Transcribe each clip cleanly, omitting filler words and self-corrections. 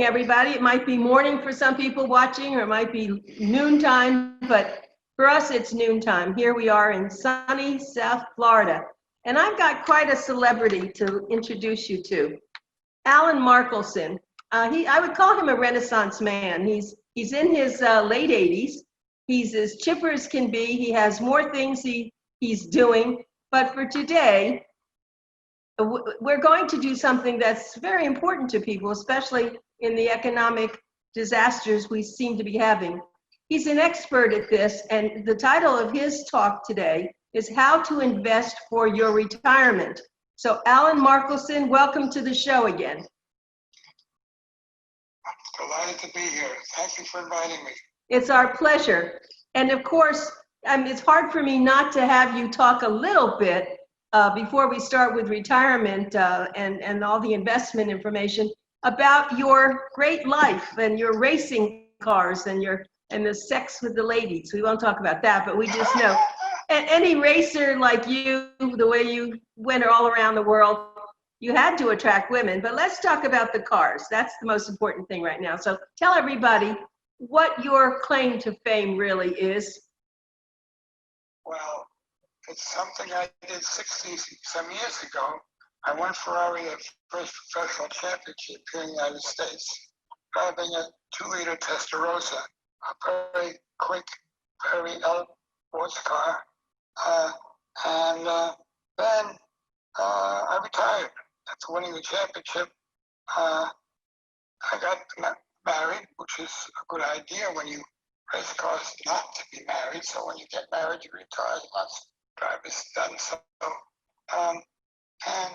evening, everybody. It might be morning for some people watching, or it might be noontime, but for us, it's noontime. Here we are in sunny South Florida. And I've got quite a celebrity to introduce you to. Alan Markelson. I would call him a Renaissance man. He's in his late 80s. He's as chipper as can be. He has more things he's doing. But for today, we're going to do something that's very important to people, especially in the economic disasters we seem to be having. He's an expert at this, and the title of his talk today is How to Invest for Your Retirement. So Alan Markelson, welcome to the show again. Delighted to be here. Thank you for inviting me. It's our pleasure. And of course, it's hard for me not to have you talk a little bit before we start with retirement and all the investment information about your great life and your racing cars and the sex with the ladies. We won't talk about that, but we just know. And any racer like you, the way you went all around the world, you had to attract women. But let's talk about the cars. That's the most important thing right now. So tell everybody what your claim to fame really is. Well, it's something I did 60-some years ago. I won Ferrari at first professional championship here in the United States, driving a 2-liter Testarossa, a very quick, very elegant sports car. And then I retired after winning the championship. I got married, which is a good idea when you race cars not to be married. So when you get married, you retire. Lots of drivers done so. And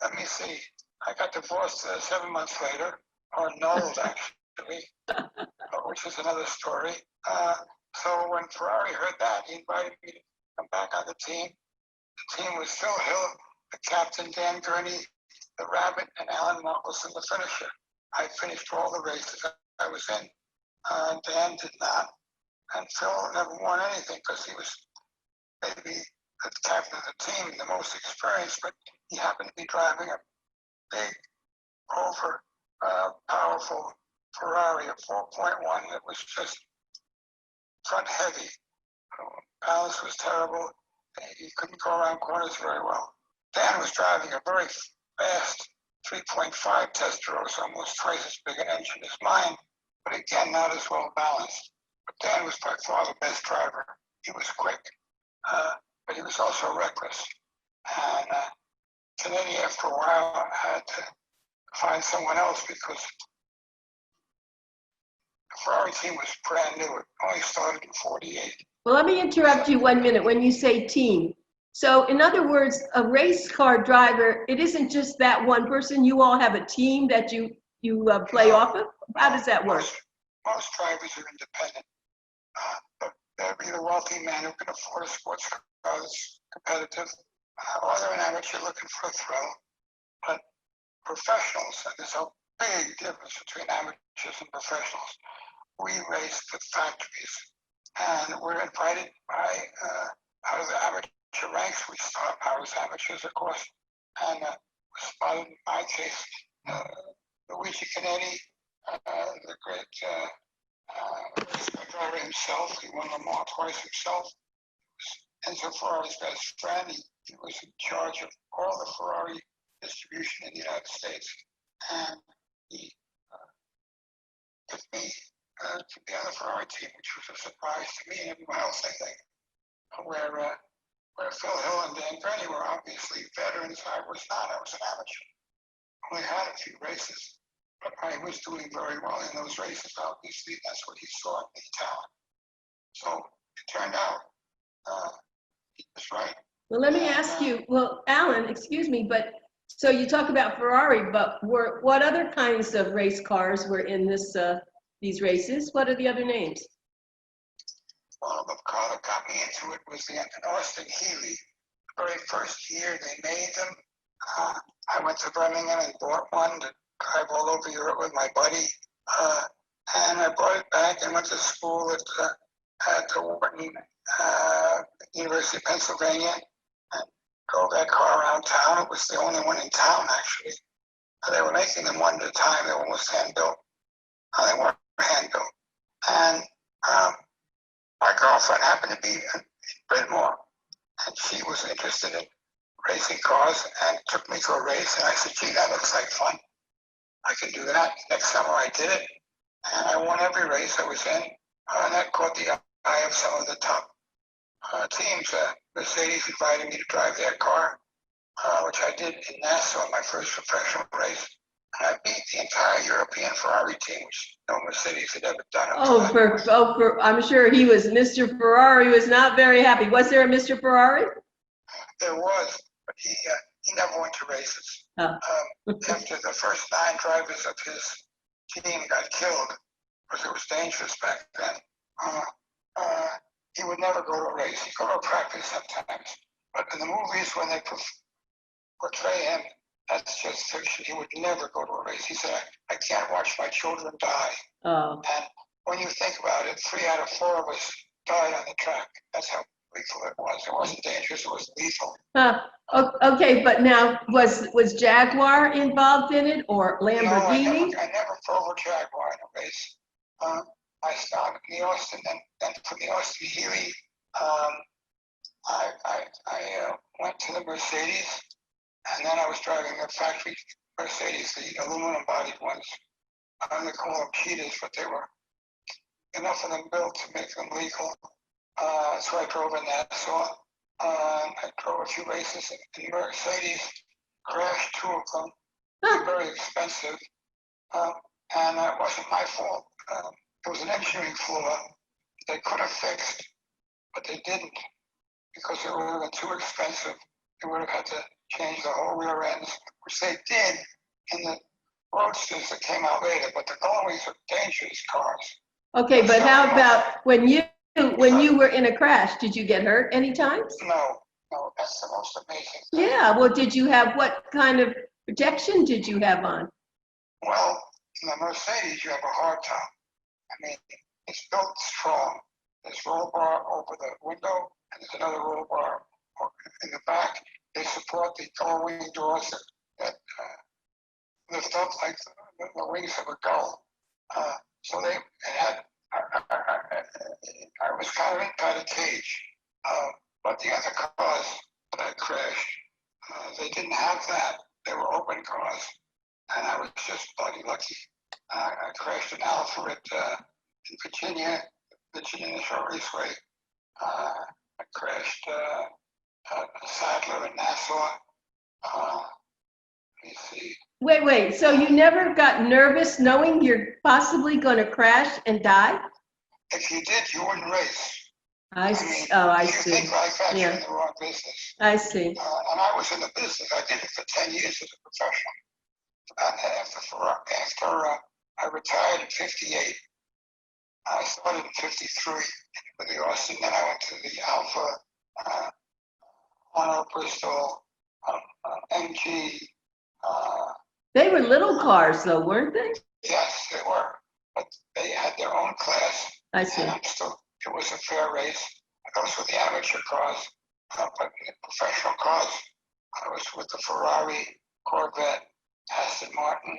let me see, I got divorced 7 months later, or annulled actually, which is another story. So when Ferrari heard that, he invited me to come back on the team. The team was Phil Hill, the captain, Dan Gurney, the Rabbit, and Alan Markelson, the finisher. I finished all the races I was in. Dan did not, and Phil never won anything because he was maybe the captain of the team, the most experienced, but he happened to be driving a big, powerful Ferrari, a 4.1 that was just front heavy. Balance was terrible. He couldn't go around corners very well. Dan was driving a very fast 3.5 Testarossa, almost twice as big an engine as mine, but again, not as well balanced. But Dan was by far the best driver. He was quick, but he was also reckless. And Kennedy, after a while, had to find someone else because the Ferrari team was brand new. It only started in '48. Well, let me interrupt you 1 minute when you say team. So in other words, a race car driver, it isn't just that one person. You all have a team that you play off of? How does that work? Most drivers are independent. But they're either wealthy men who can afford a sports car that's competitive, or they're an amateur looking for a thrill. But professionals, and there's a big difference between amateurs and professionals. We race with factories, and we're invited by out of the amateur ranks. We start out as amateurs, of course, and we're spotted, in my case, Luigi Kennedy, the great driver himself. He won Le Mans twice himself. Enzo Ferrari's best friend. He was in charge of all the Ferrari distribution in the United States. And he took me to be on the Ferrari team, which was a surprise to me and everyone else, I think, where Phil Hill and Dan Gurney were obviously veterans. I was not. I was an amateur. Only had a few races, but I was doing very well in those races. Obviously, that's what he saw in me, talent. So it turned out he was right. Well, let me ask you, well, Alan, excuse me, but so you talk about Ferrari, but what other kinds of race cars were in these races? What are the other names? Well, the car that got me into it was an Austin Healey. The very first year they made them, I went to Birmingham and bought one to drive all over Europe with my buddy. And I brought it back and went to school at the Wharton, University of Pennsylvania, and drove that car around town. It was the only one in town, actually. They were making them one at a time. They were almost hand-built. They weren't hand-built. And my girlfriend happened to be in Brentmore, and she was interested in racing cars and took me to a race. And I said, gee, that looks like fun. I can do that. Next summer I did it, and I won every race I was in. And that caught the eye of some of the top teams. Mercedes invited me to drive their car, which I did in Nassau, my first professional race. And I beat the entire European Ferrari team, which no Mercedes had ever done. I'm sure Mr. Ferrari was not very happy. Was there a Mr. Ferrari? There was, but he never went to races. Oh. After the first 9 drivers of his team got killed, because it was dangerous back then, he would never go to a race. He'd go to a practice sometimes. But in the movies, when they portray him, that's just fiction. He would never go to a race. He said, I can't watch my children die. Oh. And when you think about it, 3 out of 4 of us died on the track. That's how lethal it was. It wasn't dangerous, it was lethal. Okay, but now, was Jaguar involved in it, or Lamborghini? No, I never drove a Jaguar in a race. I started in the Austin, and from the Austin Healy, I went to the Mercedes, and then I was driving the factory Mercedes, the aluminum bodied ones. They call them cheetahs, but they were enough of them built to make them legal. So I drove in Nassau. I drove a few races in Mercedes, crashed 2 of them. They were very expensive, and it wasn't my fault. It was an engineering flaw they could have fixed, but they didn't, because it would have been too expensive. They would have had to change the whole rear ends, which they did in the Roadsters that came out later, but the Galways are dangerous cars. Okay, but how about when you were in a crash, did you get hurt any times? No, that's the most amazing thing. Yeah, well, what kind of protection did you have on? Well, in the Mercedes, you have a hard top. I mean, it's built strong. There's roll bar over the window, and there's another roll bar in the back. They support the gull wing doors that lift up like the wings of a gull. So they had, I was kind of inside a cage, but the other cars that I crashed, they didn't have that. They were open cars, and I was just bloody lucky. I crashed an Alfa in Virginia National Raceway. I crashed a Sadler in Nassau. Let me see. Wait, so you never got nervous knowing you're possibly going to crash and die? If you did, you wouldn't race. I see. You think like that, you're in the wrong business. I see. And I was in the business. I did it for 10 years as a professional. After I retired in 58, I started in 53 with the Austin. Then I went to the Alfa, Honor, Bristol, MG. They were little cars, though, weren't they? Yes, they were. But they had their own class. I see. And it was a fair race. Those were the amateur cars. But the professional cars, I was with the Ferrari, Corvette, Aston Martin.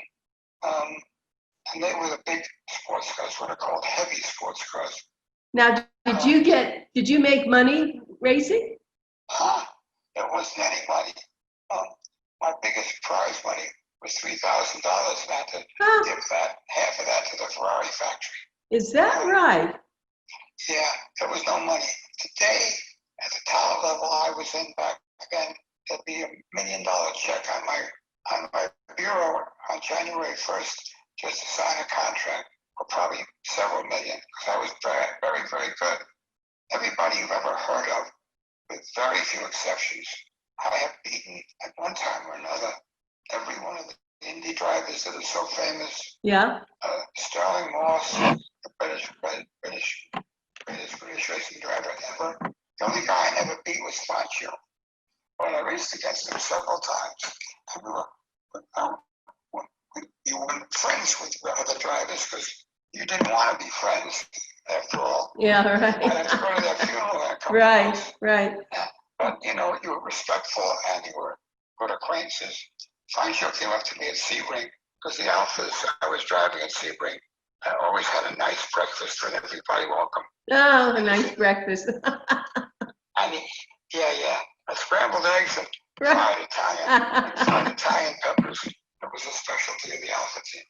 And they were the big sports cars, what are called heavy sports cars. Now, did you make money racing? There wasn't any money. My biggest prize money was $3,000, and I had to give half of that to the Ferrari factory. Is that right? Yeah, there was no money. Today, at the talent level I was in back then, there'd be $1 million check on my bureau on January 1st just to sign a contract, or probably several million, because I was very, very, very good. Everybody you've ever heard of, with very few exceptions, I have beaten at one time or another. Every one of the Indy drivers that are so famous. Yeah. Sterling Moss, the British racing driver ever. The only guy I never beat was Fangio. But I raced against him several times. And you weren't friends with the other drivers because you didn't want to be friends, after all. Yeah, right. I had to go to their funeral in a couple right, of months. Right. But, you were respectful and you were good acquaintances. Fangio came up to me at Sebring, because the Alphas I was driving at Sebring, I always had a nice breakfast for everybody welcome. Oh, a nice breakfast. I mean, yeah. Scrambled eggs and fried Italian peppers. It was a specialty of the Alpha team.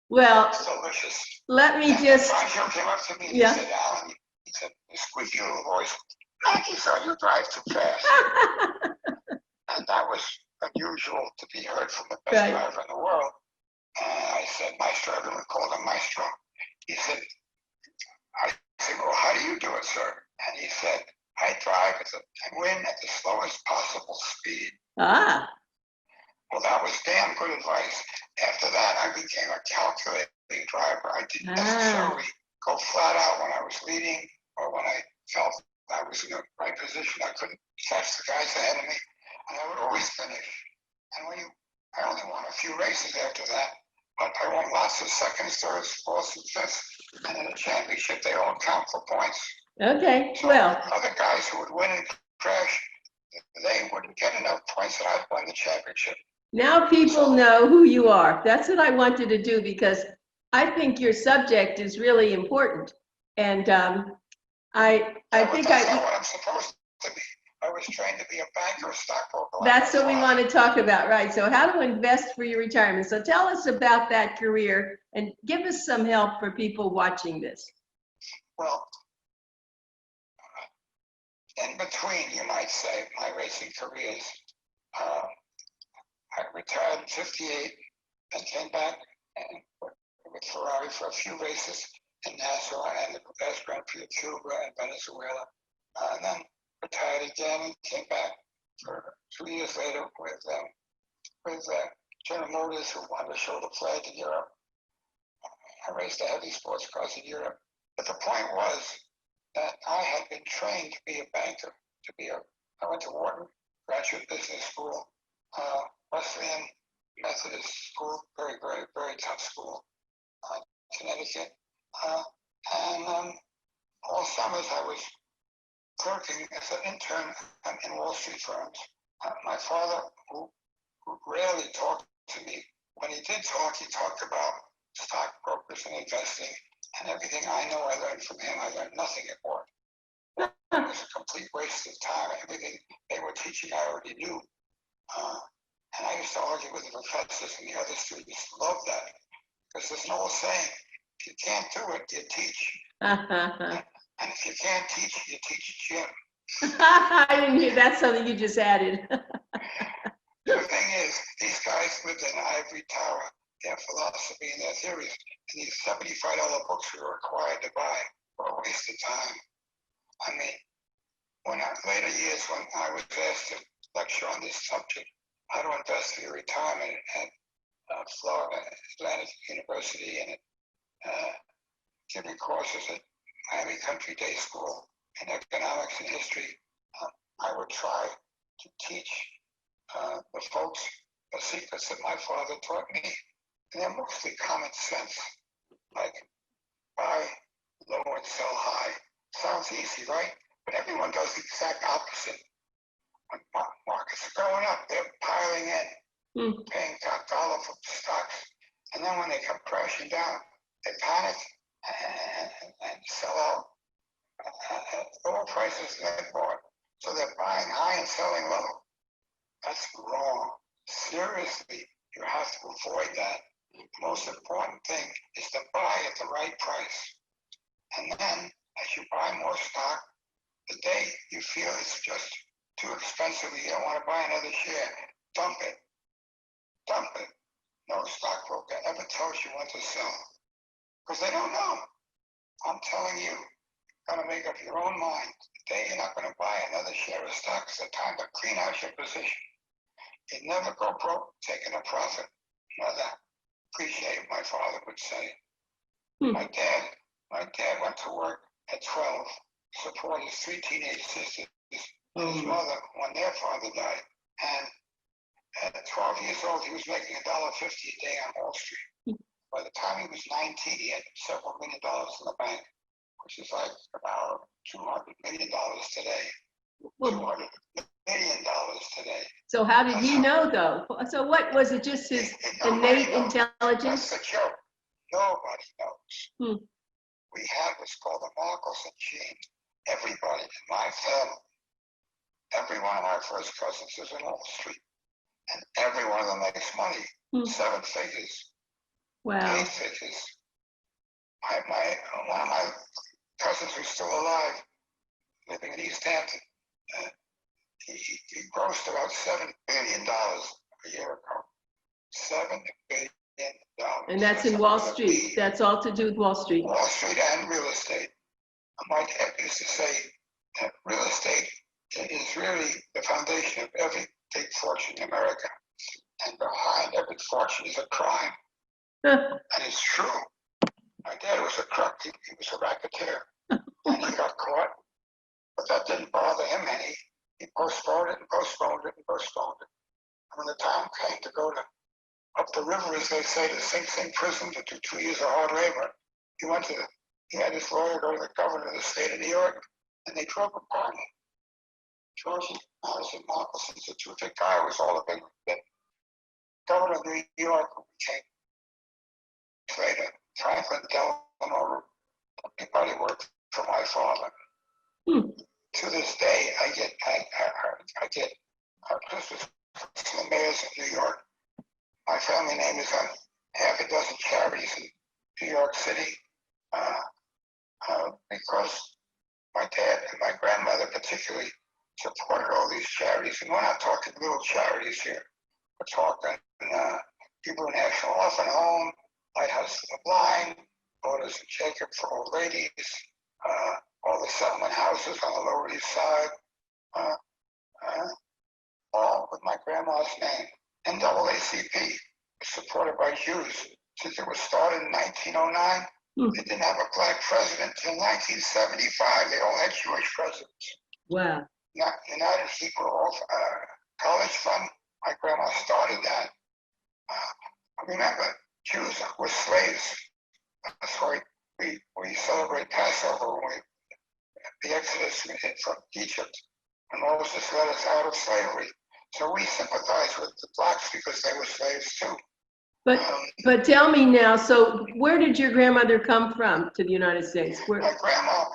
Well, It's delicious. let me just. Franco came up to me and Yeah. he said, Alan, he said, a squeaky little voice, Maggie saw you drive too fast. And that was unusual to be heard from the best Right. driver in the world. And I said, Maestro, everyone called him Maestro. He said, I said, well, how do you do it, sir? And he said, I drive and win at the slowest possible speed. Ah. Well, that was damn good advice. After that, I became a calculating driver. I didn't necessarily go flat out when I was leading or when I felt I was in the right position. I couldn't catch the guys ahead of me, and I would always finish. And I only won a few races after that, but I won lots of seconds, thirds, fourths, and fifths. And in a championship, they all count for points. Okay, So well. Other guys who would win and crash, they wouldn't get enough points that I'd won the championship. Now people know who you are. That's what I wanted to do because I think your subject is really important. And I think that's not what I'm supposed to be. I was trained to be a banker, a stockbroker. That's what we want to talk about, right? So how to invest for your retirement. So tell us about that career and give us some help for people watching this. Well, in between, you might say, my racing careers, I retired in 58 and came back with Ferrari for a few races in Nassau and the last Grand Prix of Cuba and Venezuela. And then retired again and came back for 2 years later with General Motors, who wanted to show the flag in Europe. I raced the heavy sports cars in Europe. But the point was that I had been trained to be a banker, I went to Wharton Graduate Business School, Wesleyan Methodist School, very, very, very tough school, Connecticut. And all summers I was clerking as an intern in Wall Street firms. My father, who rarely talked to me, when he did talk, he talked about stockbrokers and investing, and everything I know I learned from him. I learned nothing at work. It was a complete waste of time. Everything they were teaching I already knew. And I used to argue with the professors, and the other students loved that, because there's an old saying, if you can't do it, you teach. And if you can't teach, you teach Jim. I didn't hear that's something you just added. The thing is, these guys lived in an ivory tower, their philosophy and their theories, and these $75 books we were required to buy were a waste of time. I mean, later years when I was asked to lecture on this subject, how to invest for your retirement at Florida Atlantic University and giving courses at Miami Country Day School in economics and history, I would try to teach the folks the secrets that my father taught me. And they're mostly common sense, like buy low and sell high. Sounds easy, right? But everyone does the exact opposite. When markets are going up, they're piling in, paying top dollar for stocks. And then when they come crashing down, they panic and sell out at lower prices than they bought. So they're buying high and selling low. That's wrong. Seriously, you have to avoid that. The most important thing is to buy at the right price. And then, as you buy more stock, the day you feel it's just too expensive, you don't want to buy another share, dump it. Dump it. No stockbroker ever tells you when to sell, because they don't know. I'm telling you, you've got to make up your own mind. The day you're not going to buy another share of stock is the time to clean out your position. You never go broke taking a profit. Never. Appreciate, my father would say. My dad went to work at 12, supported his 3 teenage sisters and his mother when their father died. And at 12 years old, he was making $1.50 a day on Wall Street. By the time he was 19, he had several $1 million in the bank, which is like about $200 million today. $200 million today. So how did he know, though? So what was it? Just his innate intelligence? That's the joke. Nobody knows. Hmm. We have what's called the Markelson gene. Everybody in my family, every one of my first cousins is in Wall Street, and every one of them makes money, 7 figures, Wow. 8 figures. One of my cousins who's still alive, living in East Hampton, he grossed about $7 billion a year ago. $7 billion. And that's in Wall Street. That's all to do with Wall Street. Wall Street and real estate. My dad used to say that real estate is really the foundation of every big fortune in America. And behind every fortune is a crime. And it's true. My dad was a crook. He was a racketeer. And he got caught. But that didn't bother him any. He postponed it and postponed it and postponed it. And when the time came to go to up the river, as they say, to Sing Sing prison to do 2 years of hard labor, he had his lawyer go to the governor of the state of New York, and they drove a pardon. George Madison Markelson's a terrific guy, was all a big governor of New York, who became later Franklin Delano. Everybody worked for my father. To this day, I get Christmas from the mayors of New York. My family name is on half a dozen charities in New York City because my dad and my grandmother particularly supported all these charities. And we're not talking little charities here. We're talking Hebrew National Orphan Home, Lighthouse for the Blind, Daughters of Jacob for Old Ladies, all the settlement houses on the Lower East Side, all with my grandma's name. NAACP was supported by Jews since it was started in 1909. They didn't have a black president until 1975. They all had Jewish presidents. Wow. United Hebrew College Fund, my grandma started that. Remember, Jews were slaves. That's why we celebrate Passover when the Exodus from Egypt, when Moses led us out of slavery. So we sympathize with the blacks because they were slaves too. But tell me now, so where did your grandmother come from to the United States? My grandma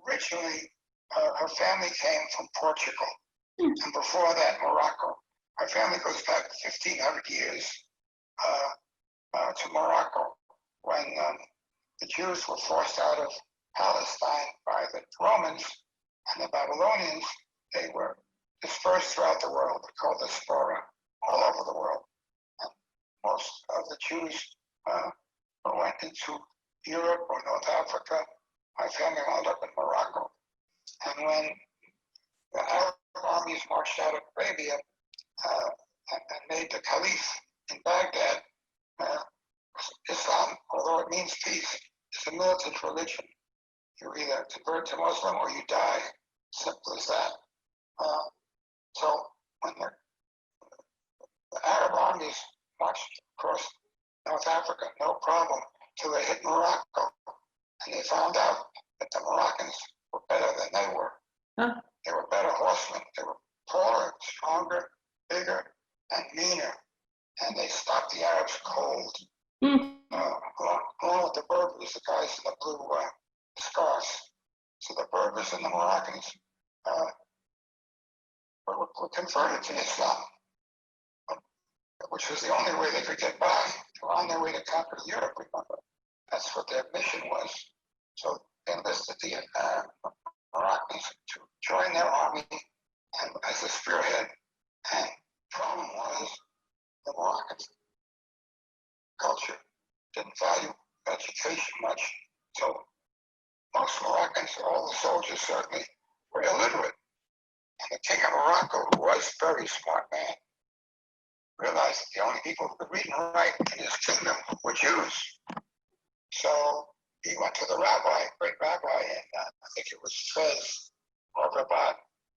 originally, her family came from Portugal, and before that, Morocco. My family goes back 1,500 years to Morocco when the Jews were forced out of Palestine by the Romans and the Babylonians. They were dispersed throughout the world, called diaspora, all over the world. And most of the Jews went into Europe or North Africa. My family wound up in Morocco. And when the Arab armies marched out of Arabia and made the Caliph in Baghdad, Islam, although it means peace, is a militant religion. You either convert to Muslim or you die. Simple as that. So when the Arab armies marched across North Africa, no problem, till they hit Morocco, and they found out that the Moroccans were better than they were. They were better horsemen. They were taller, stronger, bigger, and meaner. And they stopped the Arabs cold, along with the Berbers, the guys in the blue scarves. So the Berbers and the Moroccans were converted to Islam, which was the only way they could get by. They were on their way to conquer Europe, remember. That's what their mission was. So they enlisted the Moroccans to join their army and as a spearhead. And the problem was the Moroccan culture didn't value education much. So most Moroccans, all the soldiers certainly, were illiterate. And the king of Morocco, who was a very smart man, realized that the only people who could read and write in his kingdom were Jews. So he went to the great rabbi, and I think it was Fez or Rabat,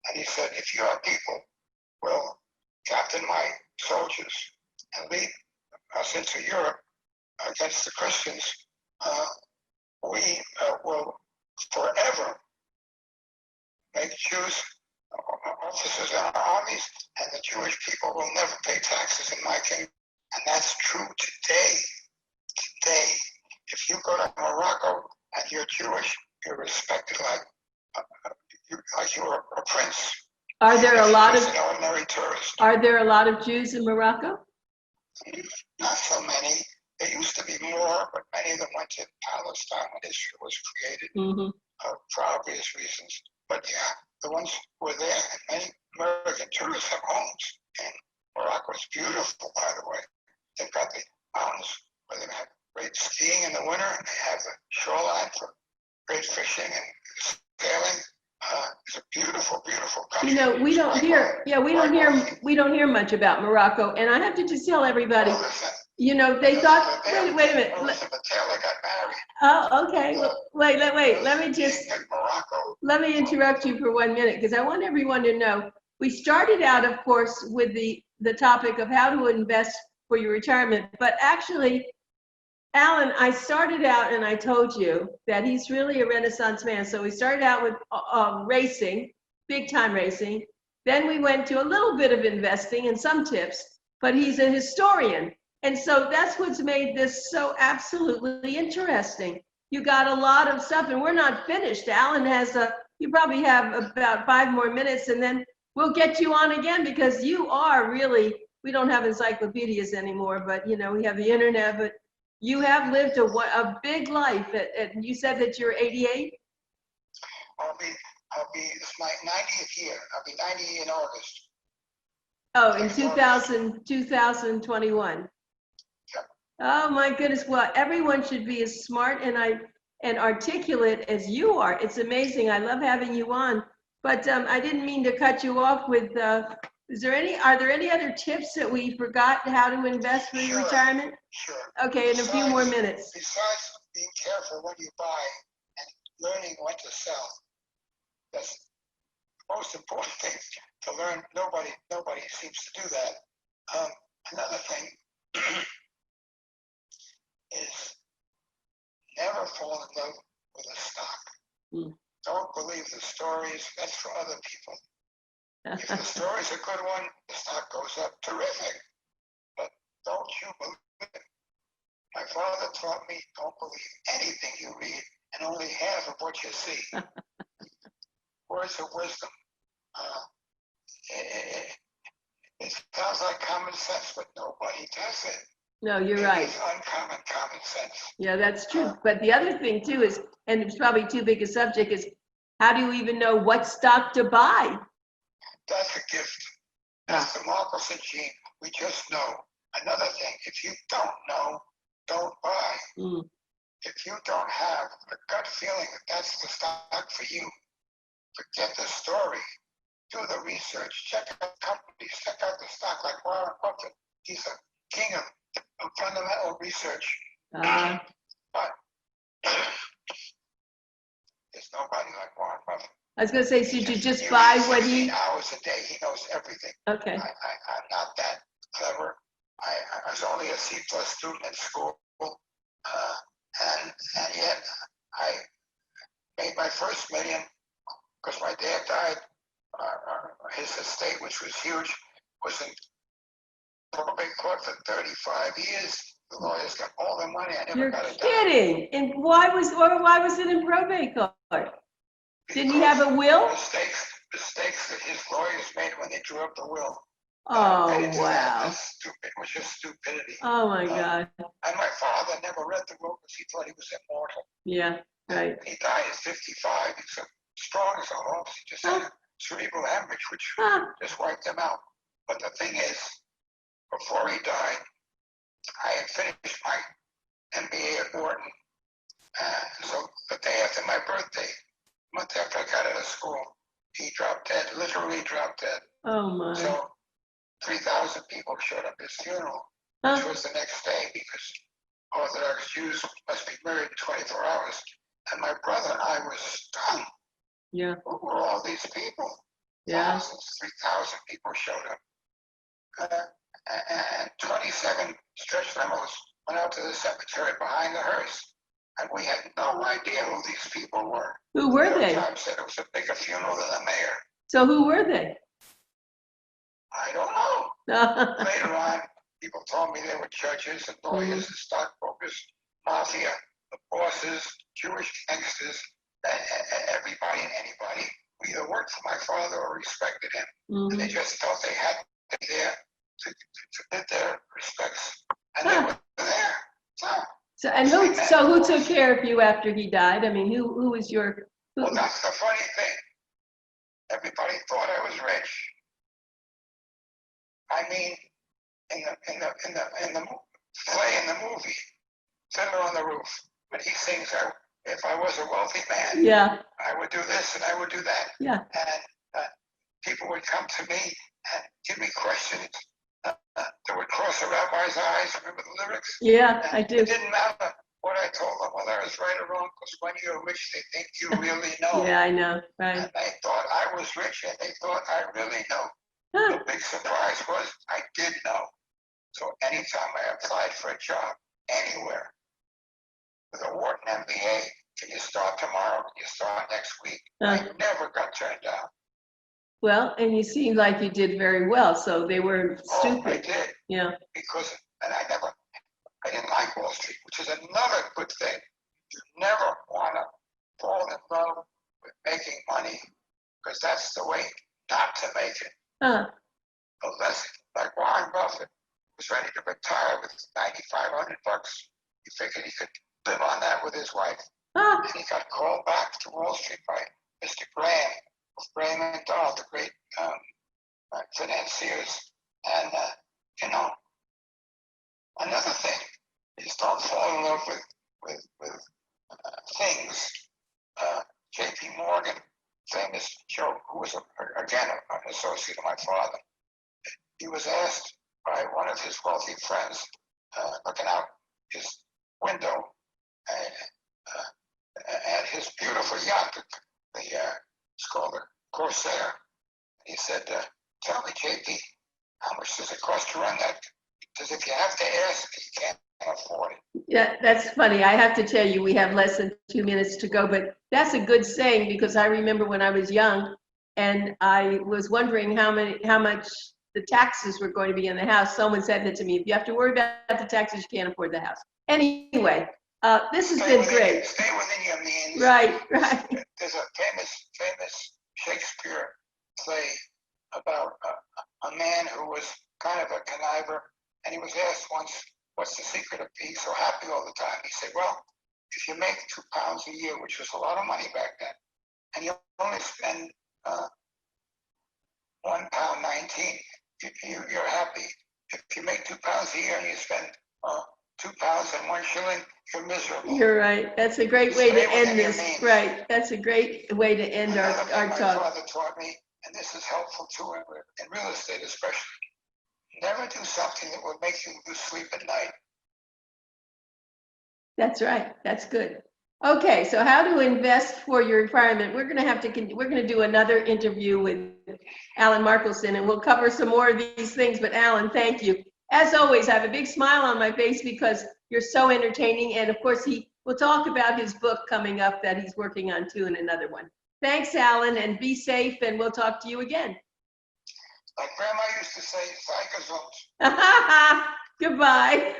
and he said, if your people will captain my soldiers and lead us into Europe against the Christians, we will forever make Jews officers in our armies, and the Jewish people will never pay taxes in my kingdom. And that's true today. Today, if if you go to Morocco and you're Jewish, you're respected like you're a prince. Are there a lot of an ordinary tourist? Are there a lot of Jews in Morocco? Not so many. There used to be more, but many of them went to Palestine when Israel was created for obvious reasons. But yeah, the ones who were there, and many American tourists have homes. And Morocco is beautiful, by the way. They've got the mountains where they have great skiing in the winter, and they have the shoreline for great fishing and sailing. It's a beautiful, beautiful country. You know, we don't hear much about Morocco, and I have to just tell everybody. Well, listen, you know, they thought. Wait a minute. Elizabeth Taylor got married. Oh, okay. Wait. Let me interrupt you for 1 minute because I want everyone to know. We started out, of course, with the topic of how to invest for your retirement, but actually, Alan, I started out and I told you that he's really a Renaissance man. So we started out with racing, big time racing. Then we went to a little bit of investing and some tips, but he's a historian. And so that's what's made this so absolutely interesting. You got a lot of stuff and we're not finished. Alan you probably have about 5 more minutes and then we'll get you on again because you are really, we don't have encyclopedias anymore, but you know, we have the internet, but you have lived a big life, and you said that you're 88? It's my 90th year. I'll be 90 in August. Oh, in 2021. Yep. Oh my goodness, well, everyone should be as smart and articulate as you are. It's amazing, I love having you on. But I didn't mean to cut you off with, are there any other tips that we forgot how to invest for your retirement? Sure. Okay, in a few more minutes. Besides being careful when you buy and learning when to sell, that's the most important thing to learn. Nobody seems to do that. Another thing is never fall in love with a stock. Don't believe the stories. That's for other people. If the story's a good one, the stock goes up. Terrific. But don't you believe it. My father taught me, don't believe anything you read and only half of what you see. Words of wisdom. It sounds like common sense, but nobody does it. No, you're right. It's uncommon common sense. Yeah, that's true. But the other thing too is, and it's probably too big a subject, is how do you even know what stock to buy? That's a gift. That's the Markelson gene. We just know. Another thing, if you don't know, don't buy. If you don't have a gut feeling that that's the stock for you, forget the story. Do the research. Check out companies. Check out the stock like Warren Buffett. He's a king of fundamental research. But there's nobody like Warren Buffett. I was going to say, should you just buy what he... hours a day, he knows everything. Okay. I'm not that clever. I was only a C+ student at school. And yet I made my first million because my dad died. His estate, which was huge, was in probate court for 35 years. The lawyers got all the money. I never got it done. You're kidding. And why was it in probate court? Didn't he have a will? Mistakes that his lawyers made when they drew up the will. Oh, wow. That's stupid. It was just stupidity. Oh, my God. And my father never read the will because he thought he was immortal. Yeah, right. He died at 55. He's so strong as a horse. He just had a cerebral hemorrhage, which just wiped him out. But the thing is, before he died, I had finished my MBA at Wharton. So the day after my birthday, a month after I got out of school, he dropped dead, literally dropped dead. Oh, my. So 3,000 people showed up at his funeral, which was the next day because Orthodox Jews must be married 24 hours. And my brother and I were stunned. Yeah. Who were all these people? Yeah. 3,000 people showed up. And 27 stretch limos went out to the cemetery behind the hearse. And we had no idea who these people were. Who were they? The Times said it was a bigger funeral than the mayor. So who were they? I don't know. Later on, people told me they were judges and lawyers and stockbrokers, mafia. the bosses, Jewish gangsters, everybody and anybody who either worked for my father or respected him. And they just felt they had to be there to bid their respects. And they were there. So who took care of you after he died? I mean, who was your? Well, that's the funny thing. Everybody thought I was rich. I mean, in the play in the movie, Fiddler on the Roof, when he sings, if I was a wealthy man, yeah, I would do this and I would do that. Yeah. And people would come to me and give me questions that would cross a rabbi's eyes. Remember the lyrics? Yeah, and I do. It didn't matter what I told them, whether I was right or wrong, because when you're rich, they think you really know. Yeah, I know, right. And they thought I was rich, and they thought I really know. The big surprise was I did know. So anytime I applied for a job anywhere with a Wharton MBA, can you start tomorrow? Can you start next week? I never got turned down. Well, and you seemed like you did very well, so they weren't stupid. Oh, I did. Yeah. Because, and I didn't like Wall Street, which is another good thing. You never want to fall in love with making money, because that's the way not to make it. Unless, like Warren Buffett was ready to retire with $9,500. He figured he could live on that with his wife. And he got called back to Wall Street by Mr. Graham of Graham and Dahl, the great financiers. And, another thing is don't fall in love with things. J.P. Morgan, famous joke, who was, again, an associate of my father. He was asked by one of his wealthy friends, looking out his window at his beautiful yacht, it's called the Corsair. He said, tell me, JP, how much does it cost to run that? Because if you have to ask, you can't afford it. Yeah, that's funny. I have to tell you, we have less than 2 minutes to go, but that's a good saying, because I remember when I was young and I was wondering how much the taxes were going to be in the house. Someone said that to me, if you have to worry about the taxes, you can't afford the house. Anyway, this has been great. Stay within your means. Right. There's a famous Shakespeare play about a man who was kind of a conniver, and he was asked once, what's the secret of being so happy all the time? He said, well, if you make £2 a year, which was a lot of money back then, and you only spend £1.19, you're happy. If you make £2 a year and you spend £2 and 1 shilling, you're miserable. You're right. That's a great way to end this. Right. That's a great way to end our talk. My father taught me, and this is helpful too in real estate especially, never do something that will make you lose sleep at night. That's right. That's good. Okay, so how to invest for your retirement. We're going to do another interview with Alan Markelson, and we'll cover some more of these things. But Alan, thank you. As always, I have a big smile on my face because you're so entertaining. And of course, we'll talk about his book coming up that he's working on too, and another one. Thanks, Alan, and be safe, and we'll talk to you again. Like Grandma used to say, "Psychozones." Goodbye.